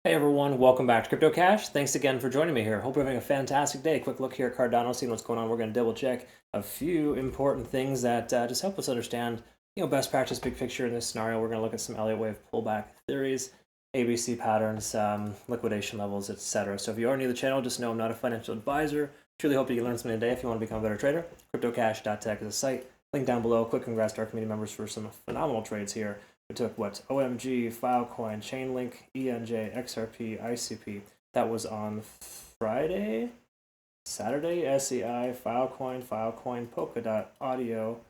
Hey everyone, welcome back to Crypto Cash. Thanks again for joining me here. Hope you're having a fantastic day. Quick look here at Cardano, seeing what's going on. We're going to double check a few important things that just help us understand, best practice, big picture in this scenario. We're going to look at some Elliott Wave pullback theories, ABC patterns, liquidation levels, etc. So if you are new to the channel, just know I'm not a financial advisor. Truly hope you can learn something today. If you want to become a better trader, cryptocash.tech is a site. Link down below. Quick congrats to our community members for some phenomenal trades here. We took what? OMG, Filecoin, Chainlink, ENJ, XRP, ICP. That was on Friday, Saturday, SEI, Filecoin, Polkadot, Audio,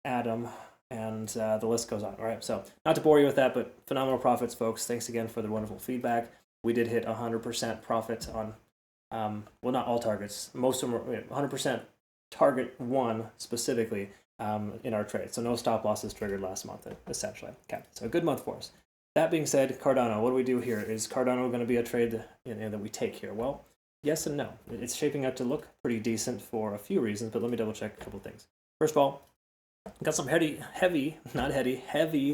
Atom, and the list goes on. All right, so not to bore you with that, but phenomenal profits, folks. Thanks again for the wonderful feedback. We did hit 100% profit on, well, not all targets. Most of them were 100% target one specifically in our trade. So no stop losses triggered last month, essentially. Okay, so a good month for us. That being said, Cardano, what do we do here? Is Cardano going to be a trade that we take here? Well, yes and no. It's shaping up to look pretty decent for a few reasons, but let me double check a couple things. First of all, got some heavy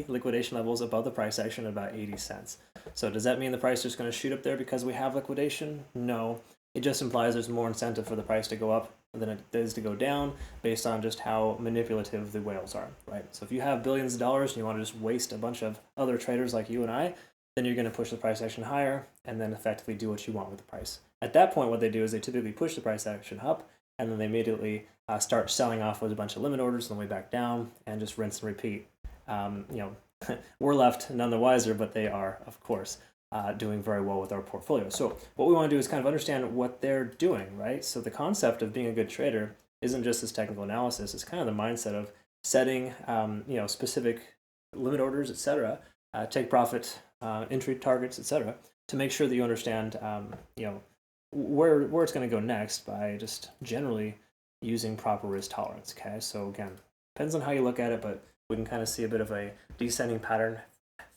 liquidation levels above the price action at about 80 cents. So does that mean the price is going to shoot up there because we have liquidation? No. It just implies there's more incentive for the price to go up than it is to go down based on just how manipulative the whales are, right? So if you have billions of dollars and you want to just waste a bunch of other traders like you and I, then you're going to push the price action higher and then effectively do what you want with the price. At that point, what they do is they typically push the price action up and then they immediately start selling off with a bunch of limit orders on the way back down and just rinse and repeat. We're left none the wiser, but they are, of course, doing very well with our portfolio. So what we want to do is kind of understand what they're doing, right? So the concept of being a good trader isn't just this technical analysis. It's kind of the mindset of setting, specific limit orders, etc., take profit, entry targets, etc., to make sure that you understand, where it's going to go next by just generally using proper risk tolerance. Okay, so again, depends on how you look at it, but we can kind of see a bit of a descending pattern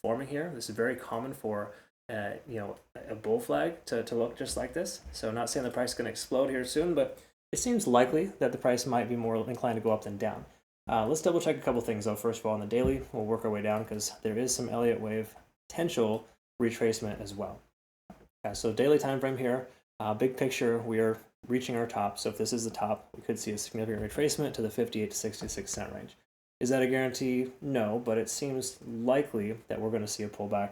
forming here. This is very common for a bull flag to look just like this. So not saying the price is going to explode here soon, but it seems likely that the price might be more inclined to go up than down. Let's double check a couple things though. First of all, on the daily, we'll work our way down because there is some Elliott Wave potential retracement as well. Okay, so daily time frame here, big picture, we are reaching our top. So if this is the top, we could see a significant retracement to the 58 to 66 cent range. Is that a guarantee? No, but it seems likely that we're going to see a pullback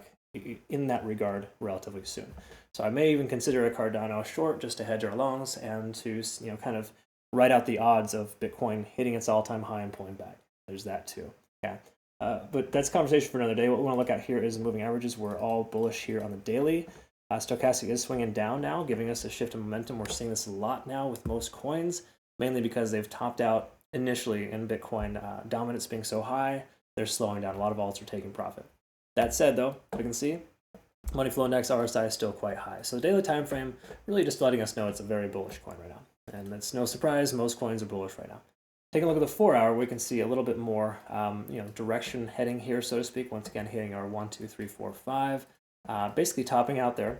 in that regard relatively soon. So I may even consider a Cardano short just to hedge our longs and to kind of write out the odds of Bitcoin hitting its all-time high and pulling back. There's that too. Yeah. But that's a conversation for another day. What we want to look at here is moving averages. We're all bullish here on the daily. Stochastic is swinging down now, giving us a shift in momentum. We're seeing this a lot now with most coins, mainly because they've topped out initially in Bitcoin dominance being so high. They're slowing down. A lot of alts are taking profit. That said, though, we can see money flow index RSI is still quite high. So the daily time frame really just letting us know it's a very bullish coin right now. And it's no surprise, most coins are bullish right now. Taking a look at the 4 hour, we can see a little bit more direction heading here, so to speak. Once again, hitting our 1, 2, 3, 4, 5. Basically topping out there.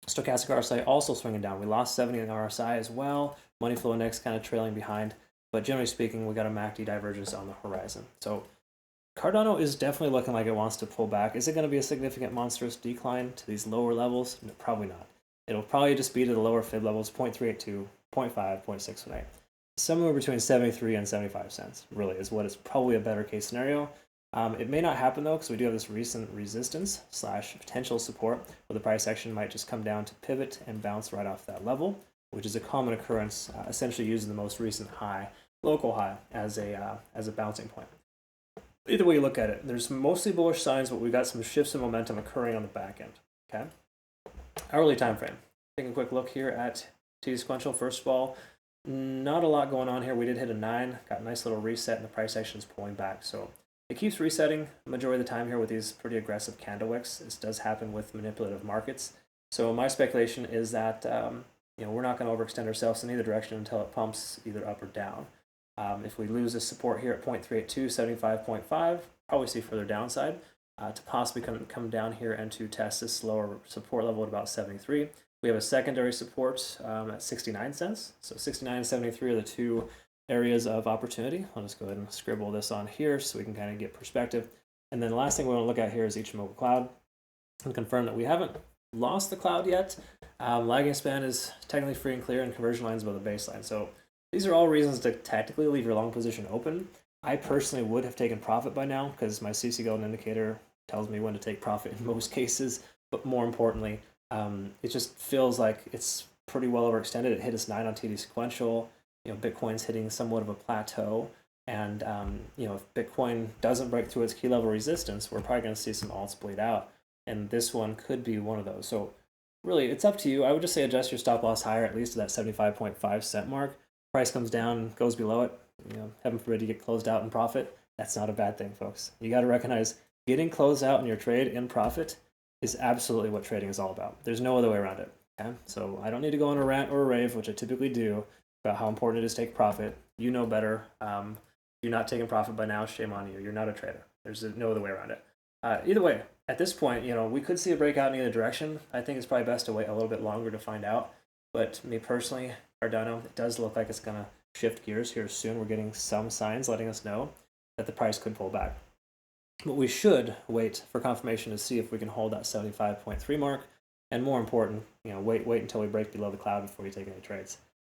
Stochastic RSI also swinging down. We lost 70 in RSI as well. Money flow index kind of trailing behind. But generally speaking, we got a MACD divergence on the horizon. So Cardano is definitely looking like it wants to pull back. Is it going to be a significant monstrous decline to these lower levels? No, probably not. It'll probably just be to the lower fib levels, 0.382, 0.5, 0.618. Somewhere between 73 and 75 cents, really, is what is probably a better case scenario. It may not happen, though, because we do have this recent resistance / potential support where the price action might just come down to pivot and bounce right off that level, which is a common occurrence, essentially using the most recent high, local high, as a bouncing point. Either way you look at it, there's mostly bullish signs, but we've got some shifts in momentum occurring on the back end. Okay, hourly time frame. Taking a quick look here at T sequential. First of all, not a lot going on here. We did hit a 9, got a nice little reset, and the price action is pulling back. So it keeps resetting the majority of the time here with these pretty aggressive candle wicks. This does happen with manipulative markets. So my speculation is that we're not going to overextend ourselves in either direction until it pumps either up or down. If we lose this support here at 0.382, 75.5, probably see further downside to possibly come down here and to test this lower support level at about 73. We have a secondary support at 69 cents. So 69 and 73 are the two areas of opportunity. I'll just go ahead and scribble this on here so we can kind of get perspective. And then the last thing we want to look at here is Ichimoku Cloud and confirm that we haven't lost the cloud yet. Lagging span is technically free and clear, and conversion lines above the baseline. So these are all reasons to tactically leave your long position open. I personally would have taken profit by now because my CC golden indicator tells me when to take profit in most cases. But more importantly, it just feels like it's pretty well overextended. It hit its 9 on TD sequential. Bitcoin's hitting somewhat of a plateau. And if Bitcoin doesn't break through its key level resistance, we're probably going to see some alts bleed out. And this one could be one of those. So really, it's up to you. I would just say adjust your stop loss higher, at least to that 75.5 cent mark. Price comes down, goes below it. Heaven forbid you get closed out in profit. That's not a bad thing, folks. You got to recognize getting closed out in your trade in profit is absolutely what trading is all about. There's no other way around it. Okay? So I don't need to go on a rant or a rave, which I typically do, about how important it is to take profit. You know better. You're not taking profit by now. Shame on you. You're not a trader. There's no other way around it. Either way, at this point, we could see a breakout in either direction. I think it's probably best to wait a little bit longer to find out. But me personally, Cardano, it does look like it's going to shift gears here soon. We're getting some signs letting us know that the price could pull back. But we should wait for confirmation to see if we can hold that 75.3 mark. And more important, wait until we break below the cloud before we take any trades.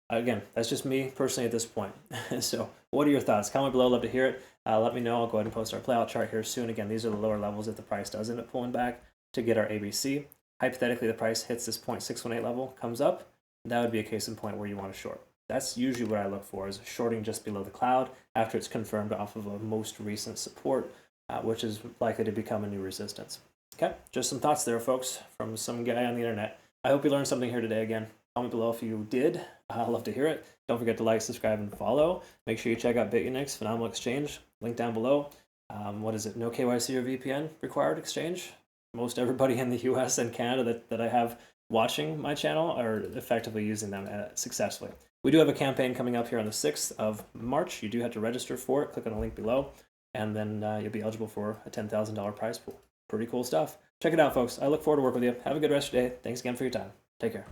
Again, that's just me personally at this point. So what are your thoughts? Comment below. Love to hear it. Let me know. I'll go ahead and post our playout chart here soon. Again, these are the lower levels if the price does end up pulling back to get our ABC. Hypothetically, the price hits this 0.618 level, comes up. That would be a case in point where you want to short. That's usually what I look for, is shorting just below the cloud after it's confirmed off of a most recent support, which is likely to become a new resistance. Okay, just some thoughts there, folks, from some guy on the internet. I hope you learned something here today. Again, comment below if you did. I'd love to hear it. Don't forget to like, subscribe, and follow. Make sure you check out Bitunix, phenomenal exchange. Link down below. What is it? No KYC or VPN required exchange. Most everybody in the US and Canada that I have watching my channel are effectively using them successfully. We do have a campaign coming up here on the 6th of March. You do have to register for it. Click on the link below, and then you'll be eligible for a $10,000 prize pool. Pretty cool stuff. Check it out, folks. I look forward to working with you. Have a good rest of your day. Thanks again for your time. Take care.